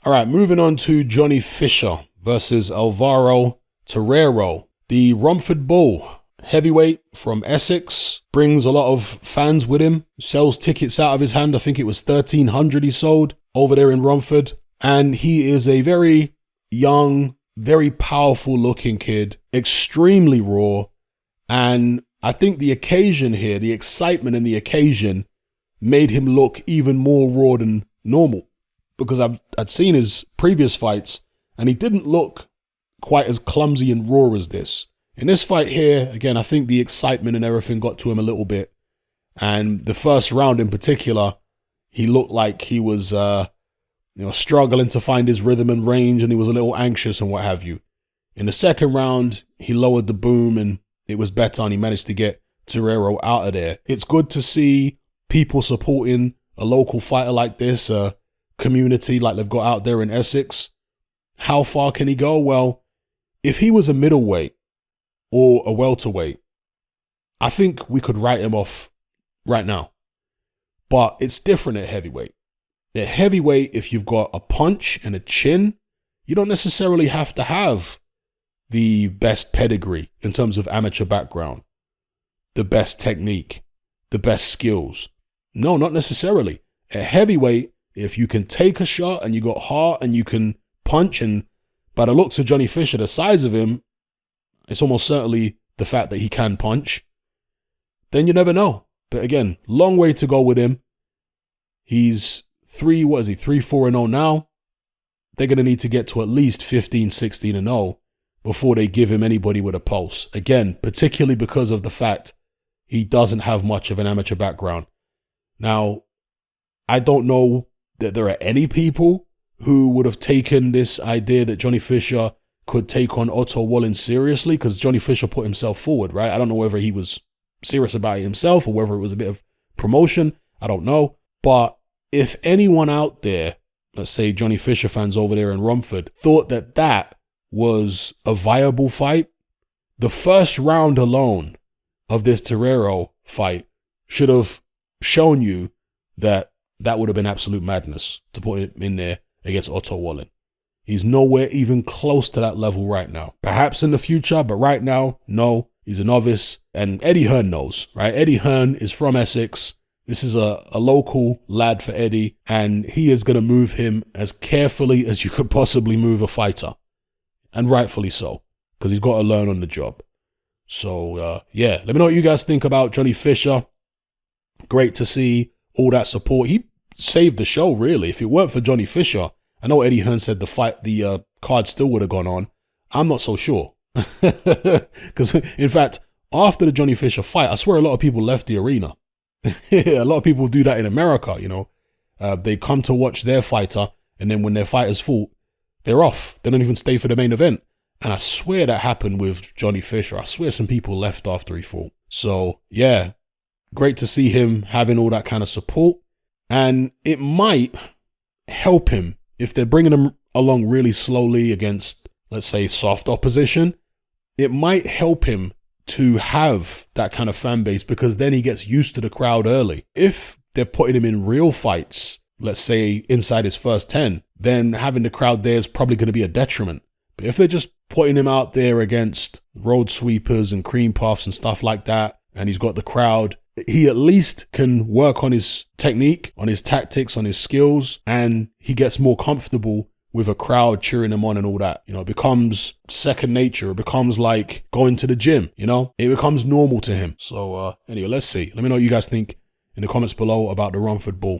All right, moving on to Johnny Fisher versus Alvaro Terrero. The Romford Bull, heavyweight from Essex, brings a lot of fans with him, sells tickets out of his hand. I think it was 1,300 he sold over there in Romford. And he is a very young, very powerful looking kid, extremely raw. And I think the occasion here, the excitement in the occasion made him look even more raw than normal. Because I'd seen his previous fights and he didn't look quite as clumsy and raw as this. In this fight here, again, I think the excitement and everything got to him a little bit. And the first round in particular, he looked like he was struggling to find his rhythm and range, and he was a little anxious and what have you. In the second round, he lowered the boom and it was better, and he managed to get Terrero out of there. It's good to see people supporting a local fighter like this, community like they've got out there in Essex. How far can he go? Well, if he was a middleweight or a welterweight, I think we could write him off right now. But it's different at heavyweight. At heavyweight, if you've got a punch and a chin, you don't necessarily have to have the best pedigree in terms of amateur background, the best technique, the best skills. No, not necessarily. At heavyweight, if you can take a shot and you got heart and you can punch, and by the looks of Johnny Fisher, the size of him, it's almost certainly the fact that he can punch, then you never know. But again, long way to go with him. He's 3-4-0 now. They're going to need to get to at least 15-16-0 before they give him anybody with a pulse. Again, particularly because of the fact he doesn't have much of an amateur background. Now, I don't know that there are any people who would have taken this idea that Johnny Fisher could take on Otto Wallin seriously, because Johnny Fisher put himself forward, right? I don't know whether he was serious about it himself or whether it was a bit of promotion. I don't know. But if anyone out there, let's say Johnny Fisher fans over there in Romford, thought that that was a viable fight, the first round alone of this Terrero fight should have shown you that that would have been absolute madness to put him in there against Otto Wallin. He's nowhere even close to that level right now. Perhaps in the future, but right now, no. He's a novice. And Eddie Hearn knows, right? Eddie Hearn is from Essex. This is a local lad for Eddie, and he is going to move him as carefully as you could possibly move a fighter. And rightfully so, because he's got to learn on the job. So, yeah, let me know what you guys think about Johnny Fisher. Great to see all that support. He saved the show, really. If it weren't for Johnny Fisher, I know Eddie Hearn said the card still would have gone on. I'm not so sure. Because, in fact, after the Johnny Fisher fight, I swear a lot of people left the arena. A lot of people do that in America, you know. They come to watch their fighter, and then when their fighter's fought, they're off. They don't even stay for the main event. And I swear that happened with Johnny Fisher. I swear some people left after he fought. So, yeah, great to see him having all that kind of support. And it might help him if they're bringing him along really slowly against, let's say, soft opposition. It might help him to have that kind of fan base, because then he gets used to the crowd early. If they're putting him in real fights, let's say inside his first 10, then having the crowd there is probably going to be a detriment. But if they're just putting him out there against road sweepers and cream puffs and stuff like that, and he's got the crowd, he at least can work on his technique, on his tactics, on his skills, and he gets more comfortable with a crowd cheering him on and all that. You know, it becomes second nature. It becomes like going to the gym, you know? It becomes normal to him. So anyway, let's see. Let me know what you guys think in the comments below about the Romford Bull.